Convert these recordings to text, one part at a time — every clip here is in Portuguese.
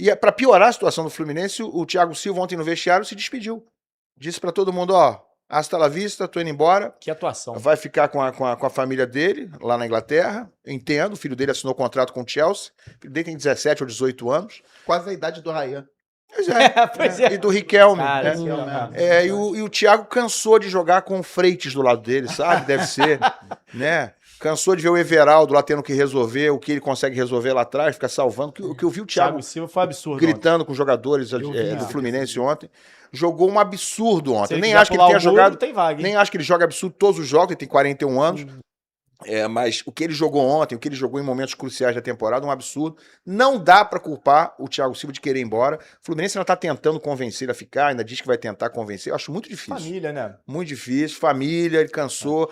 E para piorar a situação do Fluminense, o Thiago Silva ontem no vestiário se despediu. Disse para todo mundo, ó, hasta la vista, tô indo embora. Que atuação. Vai ficar com a família dele, lá na Inglaterra. Eu entendo, o filho dele assinou contrato com o Chelsea. O filho dele tem 17 ou 18 anos. Quase a idade do Ryan. Pois é. E do Riquelme. Cara, e o Thiago cansou de jogar com o Freitas do lado dele, sabe? Deve ser, né? Cansou de ver o Everaldo lá tendo que resolver o que ele consegue resolver lá atrás, ficar salvando. O que eu vi o Thiago Silva foi absurdo gritando com os jogadores do Fluminense ontem. Jogou um absurdo ontem. Eu nem acho que ele tenha jogado. Nem acho que ele joga absurdo todos os jogos, ele tem 41 anos. Mas o que ele jogou ontem, o que ele jogou em momentos cruciais da temporada, um absurdo. Não dá pra culpar o Thiago Silva de querer ir embora. O Fluminense ainda tá tentando convencer ele a ficar, ainda diz que vai tentar convencer. Eu acho muito difícil. Família, né? Muito difícil. Família, ele cansou.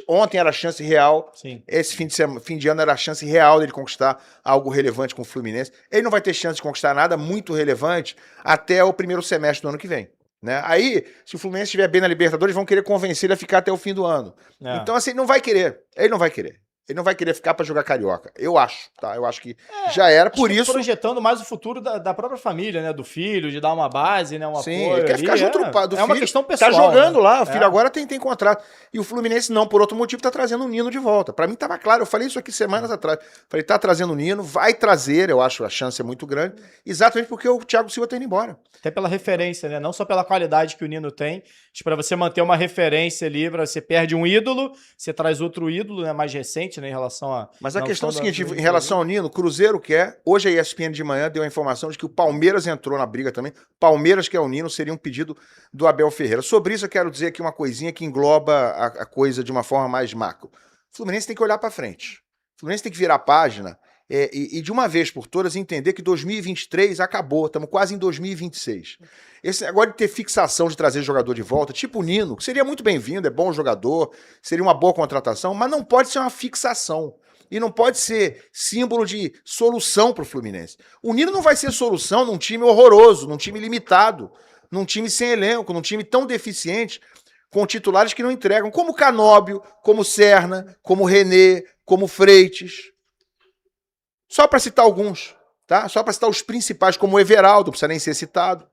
Ontem era a chance real. Sim. Esse fim de ano era a chance real dele conquistar algo relevante com o Fluminense. Ele não vai ter chance de conquistar nada muito relevante até o primeiro semestre do ano que vem. Né? Aí, se o Fluminense estiver bem na Libertadores, vão querer convencer ele a ficar até o fim do ano. Então, assim, ele não vai querer. Ele não vai querer. Ele não vai querer ficar pra jogar Carioca. Eu acho, tá? Eu acho que já era. Por isso... projetando mais o futuro da própria família, né? Do filho, de dar uma base, né? Um Sim, apoio. ele quer ficar junto do filho. É uma questão pessoal. Tá jogando né? lá, o filho agora tem contrato. E o Fluminense não, por outro motivo, tá trazendo o Nino de volta. Pra mim tava claro, eu falei isso aqui semanas atrás. Falei, tá trazendo o Nino, vai trazer, eu acho, a chance é muito grande. Exatamente porque o Thiago Silva tá indo embora. Até pela referência, né? Não só pela qualidade que o Nino tem, mas pra você manter uma referência ali, você perde um ídolo, você traz outro ídolo, né? Mais recente, né? Em relação a... Mas a questão é o seguinte, em relação ao Nino, o Cruzeiro quer, hoje a ESPN de manhã deu a informação de que o Palmeiras entrou na briga também, Palmeiras quer o Nino, seria um pedido do Abel Ferreira. Sobre isso eu quero dizer aqui uma coisinha que engloba a coisa de uma forma mais macro. O Fluminense tem que olhar para frente. O Fluminense tem que virar a página e de uma vez por todas entender que 2023 acabou, estamos quase em 2026. Esse negócio de ter fixação de trazer jogador de volta, tipo o Nino, que seria muito bem-vindo, é bom jogador, seria uma boa contratação, mas não pode ser uma fixação. E não pode ser símbolo de solução para o Fluminense. O Nino não vai ser solução num time horroroso, num time limitado, num time sem elenco, num time tão deficiente, com titulares que não entregam, como Canóbio, como Serna, como René, como Freitas. Só para citar alguns, tá? Só para citar os principais, como o Everaldo, não precisa nem ser citado.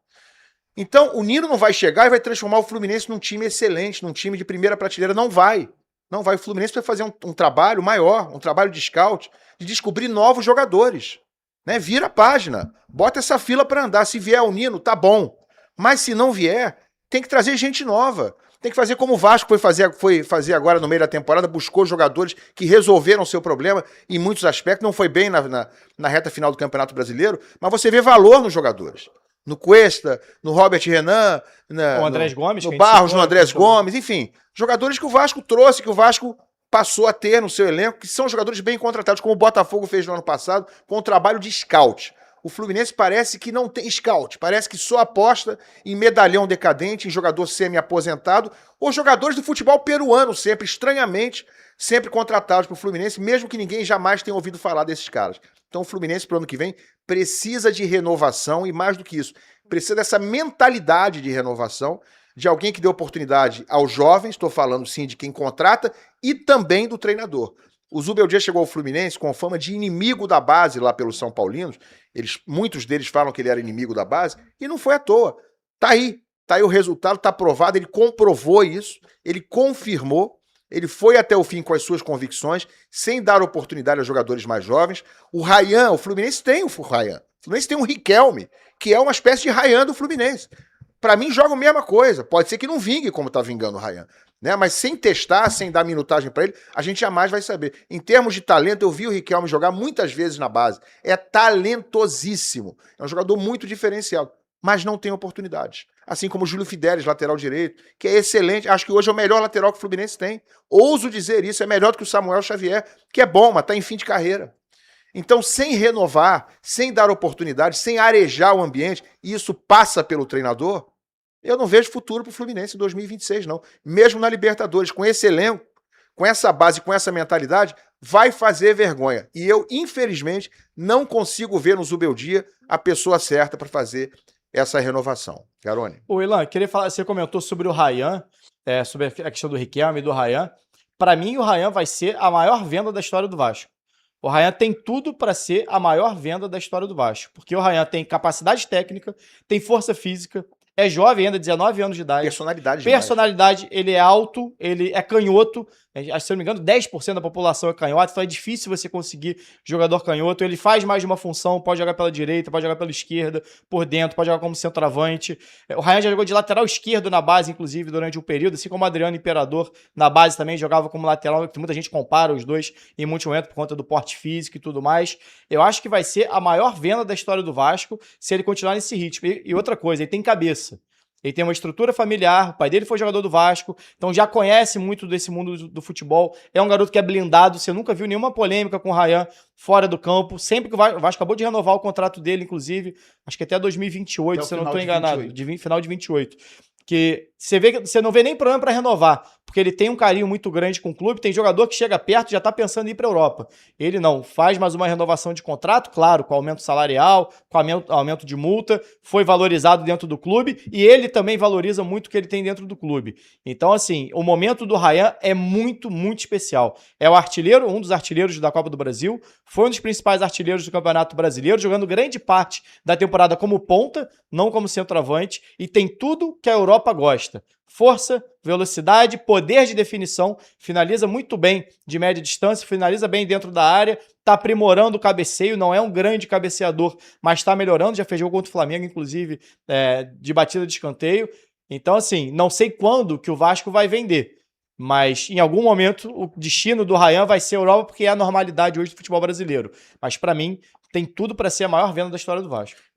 Então, o Nino não vai chegar e vai transformar o Fluminense num time excelente, num time de primeira prateleira. Não vai. Não vai. O Fluminense vai fazer um trabalho maior, um trabalho de scout, de descobrir novos jogadores. Né? Vira a página. Bota essa fila para andar. Se vier o Nino, tá bom. Mas se não vier, tem que trazer gente nova. Tem que fazer como o Vasco foi fazer agora no meio da temporada, buscou jogadores que resolveram o seu problema em muitos aspectos. Não foi bem na reta final do Campeonato Brasileiro, mas você vê valor nos jogadores. No Cuesta, no Robert Renan, Gomes, no Barros, no Andrés Gomes, enfim. Jogadores que o Vasco trouxe, que o Vasco passou a ter no seu elenco, que são jogadores bem contratados, como o Botafogo fez no ano passado, com o trabalho de scout. O Fluminense parece que não tem scout, parece que só aposta em medalhão decadente, em jogador semi-aposentado, ou jogadores do futebol peruano sempre, estranhamente, sempre contratados para o Fluminense, mesmo que ninguém jamais tenha ouvido falar desses caras. Então o Fluminense, para o ano que vem, precisa de renovação e, mais do que isso, precisa dessa mentalidade de renovação, de alguém que dê oportunidade aos jovens, estou falando sim de quem contrata, e também do treinador. O Zubeldia chegou ao Fluminense com fama de inimigo da base lá pelos São Paulinos, muitos deles falam que ele era inimigo da base, e não foi à toa. Tá aí o resultado, tá provado, ele comprovou isso, ele confirmou, ele foi até o fim com as suas convicções, sem dar oportunidade a jogadores mais jovens. O Ryan, o Fluminense tem o Ryan. O Fluminense tem um Riquelme, que é uma espécie de Ryan do Fluminense. Para mim, joga a mesma coisa. Pode ser que não vingue como tá vingando o Ryan. Né? Mas sem testar, sem dar minutagem para ele, a gente jamais vai saber. Em termos de talento, eu vi o Riquelme jogar muitas vezes na base. É talentosíssimo. É um jogador muito diferenciado. Mas não tem oportunidades. Assim como o Júlio Fidelis, lateral direito, que é excelente. Acho que hoje é o melhor lateral que o Fluminense tem. Ouso dizer isso, é melhor do que o Samuel Xavier, que é bom, mas está em fim de carreira. Então, sem renovar, sem dar oportunidade, sem arejar o ambiente, e isso passa pelo treinador, eu não vejo futuro para o Fluminense em 2026, não. Mesmo na Libertadores, com esse elenco, com essa base, com essa mentalidade, vai fazer vergonha. E eu, infelizmente, não consigo ver no Zubeldia a pessoa certa para fazer essa renovação. Garone. Ô, Ilan, queria falar, você comentou sobre o Ryan, sobre a questão do Riquelme e do Ryan. Para mim, o Ryan vai ser a maior venda da história do Vasco. O Ryan tem tudo para ser a maior venda da história do Vasco. Porque o Ryan tem capacidade técnica, tem força física, é jovem ainda, 19 anos de idade. Personalidade demais. Personalidade, ele é alto, ele é canhoto. Se eu não me engano, 10% da população é canhota, então é difícil você conseguir jogador canhoto. Ele faz mais de uma função, pode jogar pela direita, pode jogar pela esquerda, por dentro, pode jogar como centroavante. O Ryan já jogou de lateral esquerdo na base, inclusive, durante um período, assim como o Adriano Imperador na base também jogava como lateral, que muita gente compara os dois em muito momento por conta do porte físico e tudo mais. Eu acho que vai ser a maior venda da história do Vasco se ele continuar nesse ritmo. E outra coisa, ele tem cabeça. Ele tem uma estrutura familiar, o pai dele foi jogador do Vasco, então já conhece muito desse mundo do futebol. É um garoto que é blindado, você nunca viu nenhuma polêmica com o Ryan fora do campo. Sempre que o Vasco acabou de renovar o contrato dele, inclusive, acho que até 2028, até se eu não estou de enganado, 28. final de 28. Que você não vê nem problema para renovar, porque ele tem um carinho muito grande com o clube. Tem jogador que chega perto e já está pensando em ir para a Europa. Ele não, faz mais uma renovação de contrato, claro, com aumento salarial, com aumento de multa, foi valorizado dentro do clube e ele também valoriza muito o que ele tem dentro do clube. Então, assim, o momento do Ryan é muito, muito especial. É o artilheiro, um dos artilheiros da Copa do Brasil, foi um dos principais artilheiros do Campeonato Brasileiro, jogando grande parte da temporada como ponta, não como centroavante, e tem tudo que a Europa gosta. Força, velocidade, poder de definição, finaliza muito bem de média distância, finaliza bem dentro da área, tá aprimorando o cabeceio, não é um grande cabeceador, mas está melhorando, já fez jogo contra o Flamengo, inclusive, de batida de escanteio. Então, assim, não sei quando que o Vasco vai vender, mas em algum momento o destino do Ryan vai ser a Europa, porque é a normalidade hoje do futebol brasileiro. Mas para mim, tem tudo para ser a maior venda da história do Vasco.